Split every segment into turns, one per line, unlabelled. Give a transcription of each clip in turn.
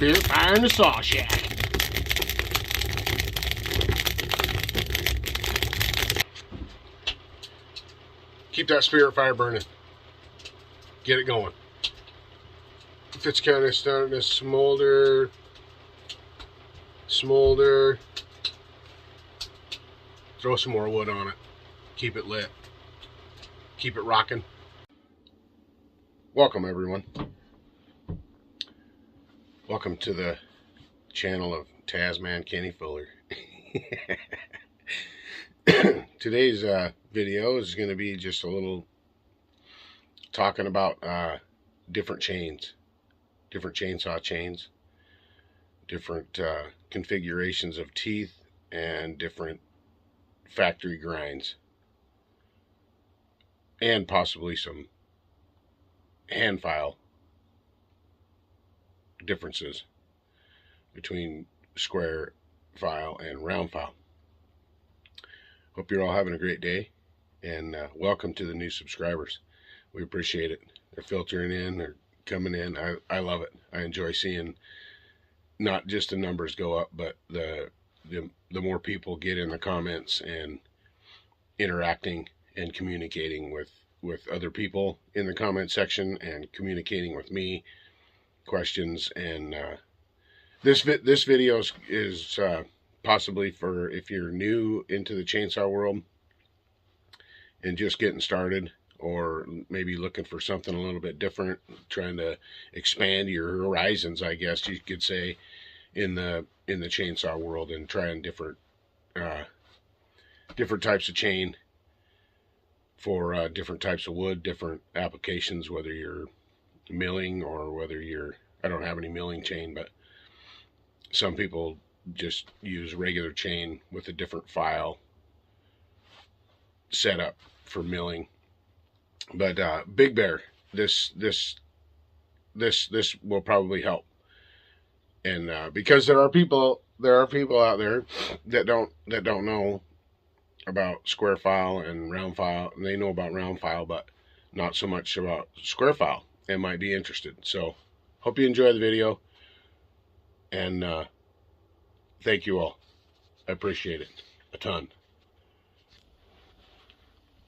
Spiritfire in the saw shack. Keep that Spiritfire burning. Get it going. If it's kind of starting to smolder, throw some more wood on it. Keep it lit. Keep it rocking. Welcome, everyone. Welcome to the channel of TazMan-Kenny Fuller. Today's video is going to be just a little talking about different chains, different chainsaw chains, different configurations of teeth, and different factory grinds, and possibly some hand file differences between square file and round file. Hope you're all having a great day, and welcome to the new subscribers. We appreciate it. They're filtering in, they're coming in. I love it. I enjoy seeing not just the numbers go up, but the more people get in the comments and interacting and communicating with other people in the comment section, and communicating with me, questions. And this video is possibly for if you're new into the chainsaw world and just getting started, or maybe looking for something a little bit different, trying to expand your horizons, I guess you could say, in the chainsaw world, and trying different types of chain for different types of wood, different applications, whether you're milling or whether you're, I don't have any milling chain, but some people just use regular chain with a different file setup for milling. But Big Bear, this will probably help. And because there are people out there that don't know about square file and round file, and they know about round file but not so much about square file, and might be interested. So hope you enjoy the video, and thank you all. I appreciate it a ton.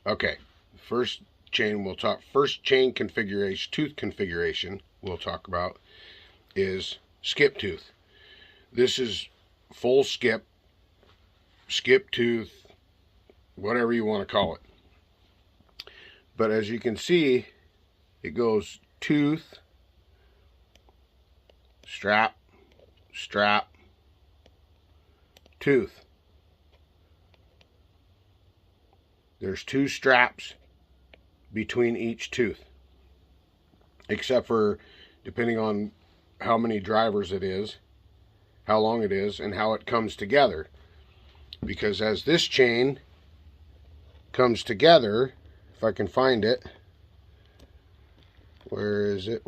Okay, first chain configuration, tooth configuration we'll talk about is skip tooth. This is full skip tooth, whatever you want to call it. But as you can see, it goes tooth, strap, tooth. There's 2 straps between each tooth, except for depending on how many drivers it is, how long it is, and how it comes together. Because as this chain comes together, if I can find it, where is it?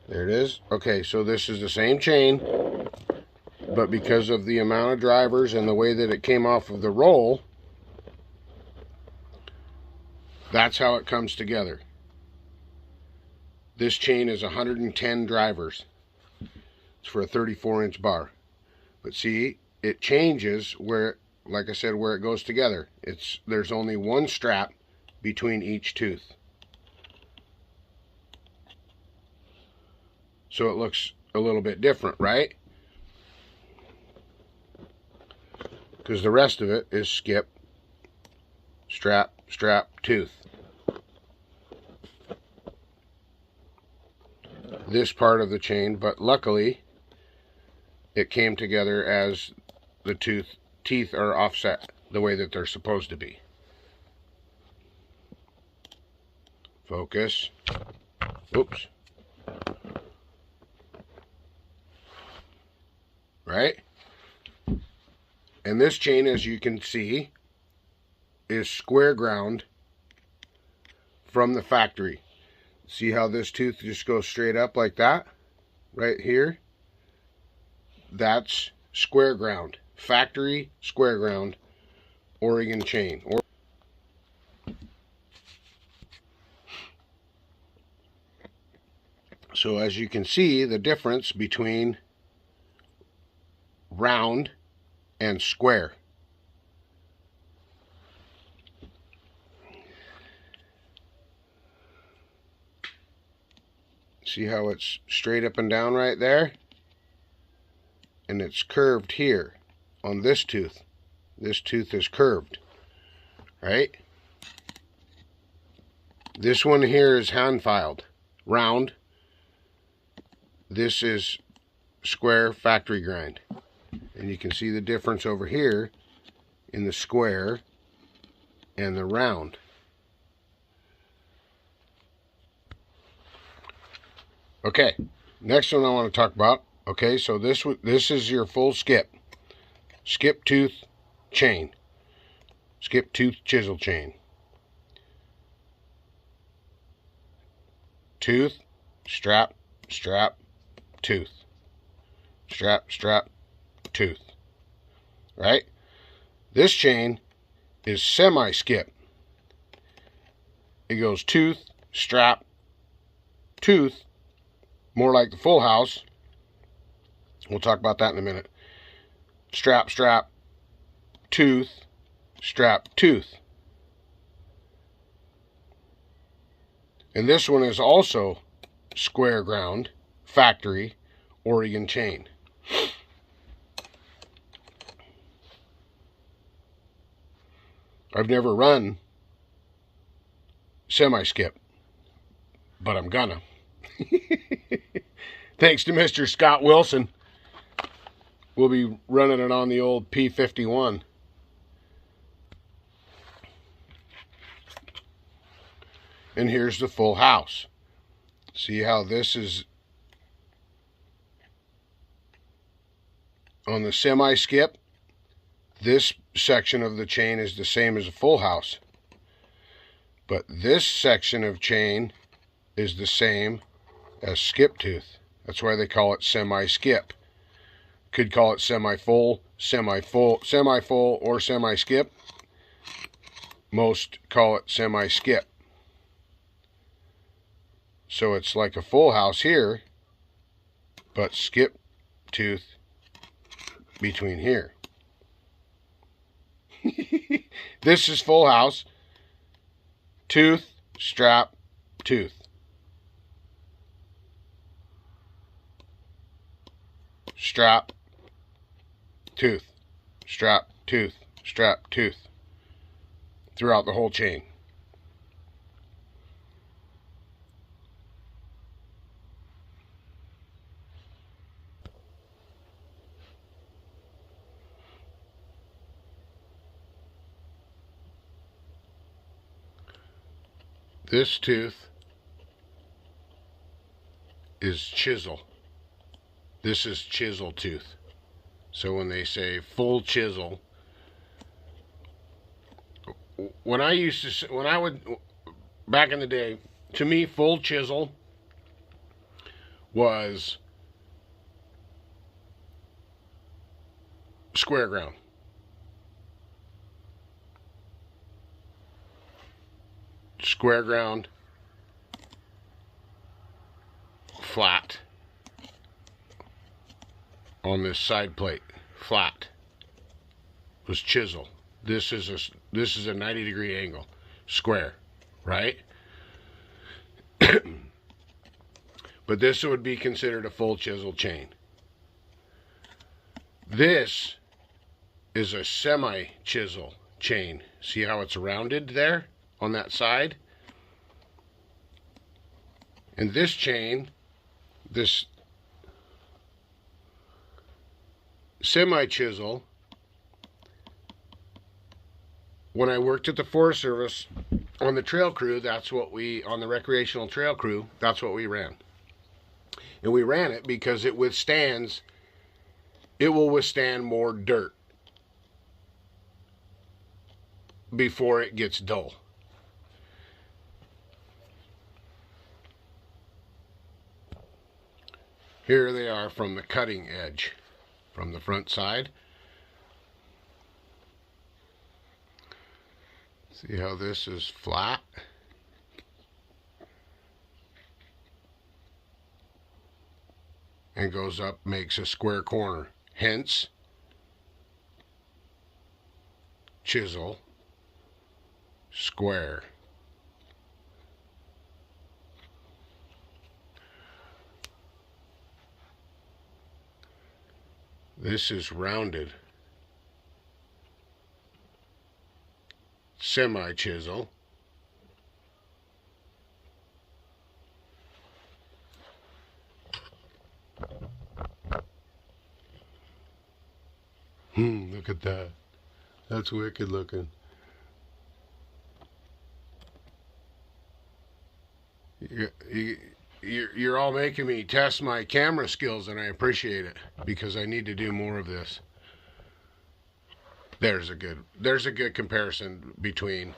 There it is. Okay, so this is the same chain, but because of the amount of drivers and the way that it came off of the roll, that's how it comes together. This chain is 110 drivers. It's for a 34-inch bar. But see, it changes where, like I said, where it goes together. There's only 1 strap between each tooth. So it looks a little bit different, right? Because the rest of it is skip, strap, tooth. This part of the chain, but luckily it came together as the teeth are offset the way that they're supposed to be. Focus. Oops. Right? And this chain, as you can see, is square ground from the factory. See how this tooth just goes straight up like that? Right here? That's square ground. Factory square ground Oregon chain. So as you can see, the difference between round and square. See how it's straight up and down right there? And it's curved here on this tooth. This tooth is curved, right? This one here is hand filed, round. This is square factory grind. And you can see the difference over here in the square and the round. Okay, next one I want to talk about. Okay, so this is your full skip tooth chain, skip tooth chisel chain. Tooth, strap, strap, tooth, strap, strap, tooth. Right? This chain is semi-skip. It goes tooth, strap, tooth, more like the full house. We'll talk about that in a minute. Strap, strap, tooth, strap, tooth. And this one is also square ground, factory, Oregon chain. I've never run semi-skip, but I'm gonna. Thanks to Mr. Scott Wilson. We'll be running it on the old P51. And here's the full house. See how this is on the semi-skip? This section of the chain is the same as a full house. But this section of chain is the same as skip tooth. That's why they call it semi-skip. Could call it semi-full, semi-full, or semi-skip. Most call it semi-skip. So it's like a full house here, but skip tooth between here. This is full house. Tooth, strap, tooth. Strap, tooth, strap, tooth, strap, tooth. Throughout the whole chain. This tooth is chisel. This is chisel tooth. So when they say full chisel, when I would, back in the day, to me, full chisel was square ground. Square ground, flat on this side plate, flat was chisel. This is a 90-degree angle, square, right? But this would be considered a full chisel chain. This is a semi-chisel chain. See how it's rounded there on that side? And this chain, this semi-chisel, when I worked at the Forest Service on the trail crew, on the recreational trail crew, that's what we ran. And we ran it because it will withstand more dirt before it gets dull. Here they are from the cutting edge, from the front side. See how this is flat? and goes up, makes a square corner. Hence, chisel, square. This is rounded. Semi-chisel. Look at that. That's wicked looking. You're all making me test my camera skills, and I appreciate it, because I need to do more of this. There's a good comparison between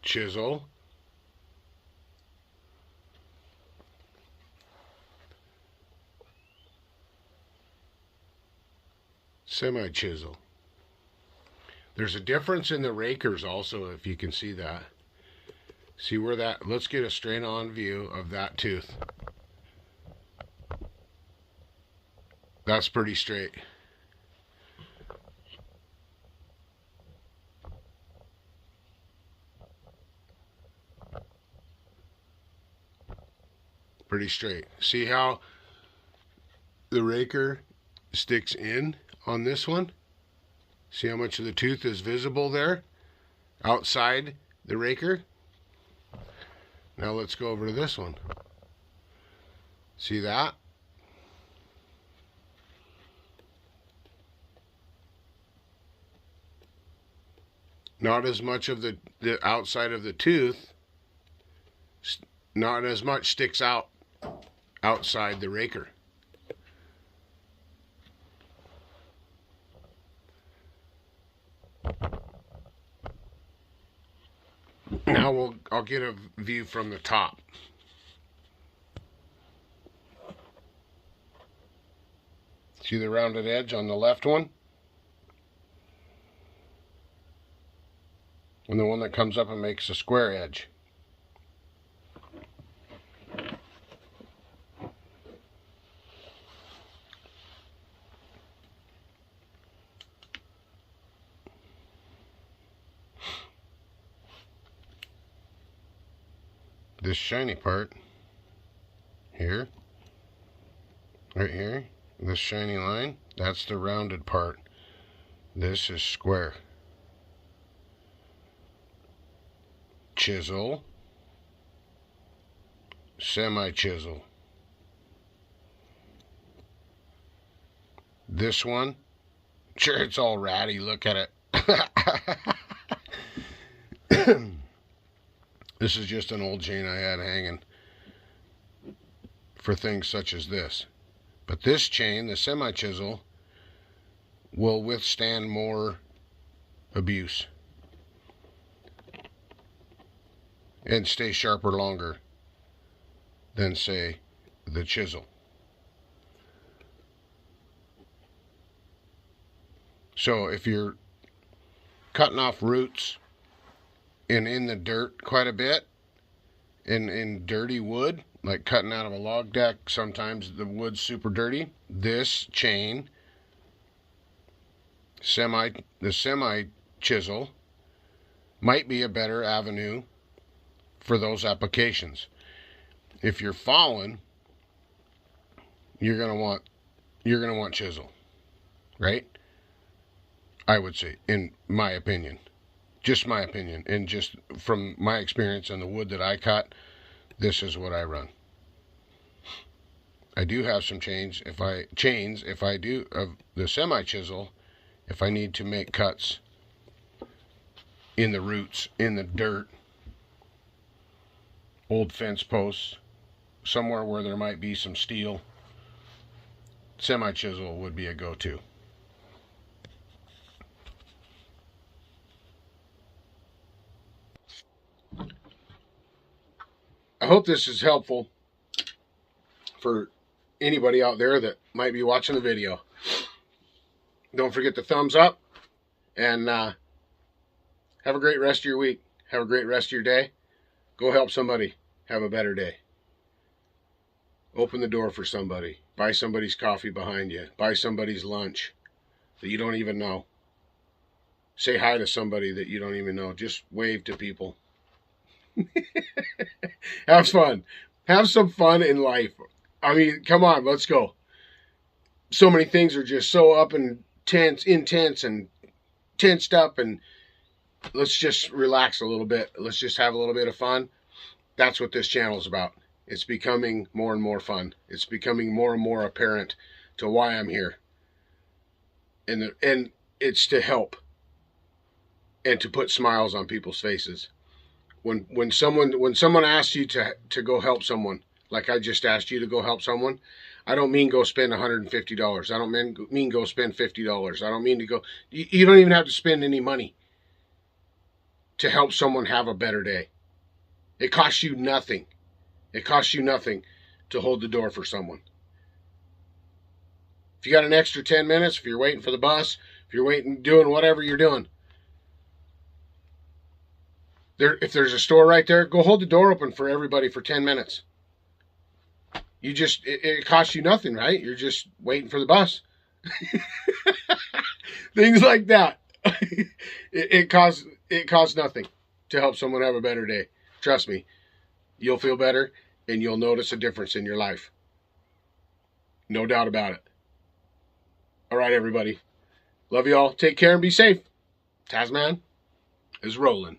chisel, semi-chisel. There's a difference in the rakers also, if you can see that. See where that, let's get a straight on view of that tooth. That's pretty straight. Pretty straight. See how the raker sticks in on this one? See how much of the tooth is visible there outside the raker? Now let's go over to this one. See that? Not as much of the outside of the tooth, not as much sticks out outside the raker. Now I'll get a view from the top. See the rounded edge on the left one? And the one that comes up and makes a square edge. This shiny part here, right here, this shiny line, that's the rounded part. This is square. Chisel, semi-chisel. This one, sure, it's all ratty, look at it. This is just an old chain I had hanging for things such as this. But this chain, the semi-chisel, will withstand more abuse and stay sharper longer than, say, the chisel. So if you're cutting off roots and in the dirt quite a bit, in dirty wood, like cutting out of a log deck, sometimes the wood's super dirty, this chain, the semi-chisel, might be a better avenue for those applications. If you're falling, you're gonna want chisel, right? I would say, in my opinion. Just my opinion, and just from my experience and the wood that I cut, this is what I run. I do have some chains if I do of the semi-chisel, if I need to make cuts in the roots, in the dirt, old fence posts, somewhere where there might be some steel, semi-chisel would be a go-to. I hope this is helpful for anybody out there that might be watching the video. Don't forget the thumbs up, and have a great rest of your week. Have a great rest of your day. Go help somebody have a better day. Open the door for somebody. Buy somebody's coffee behind you. Buy somebody's lunch that you don't even know. Say hi to somebody that you don't even know. Just wave to people. Have fun. Have some fun in life. I mean, come on, let's go. So many things are just so up and intense and tensed up, and let's just relax a little bit. Let's just have a little bit of fun. That's what this channel is about. It's becoming more and more fun. It's becoming more and more apparent to why I'm here. And it's to help and to put smiles on people's faces. When someone asks you to go help someone, like I just asked you to go help someone, I don't mean go spend $150. I don't mean go spend $50. I don't mean to go. You don't even have to spend any money to help someone have a better day. It costs you nothing. It costs you nothing to hold the door for someone. If you got an extra 10 minutes, if you're waiting for the bus, if you're waiting, doing whatever you're doing, if there's a store right there, go hold the door open for everybody for 10 minutes. It costs you nothing, right? You're just waiting for the bus. Things like that. It costs nothing to help someone have a better day. Trust me, you'll feel better and you'll notice a difference in your life. No doubt about it. All right, everybody. Love you all. Take care and be safe. TazMan is rolling.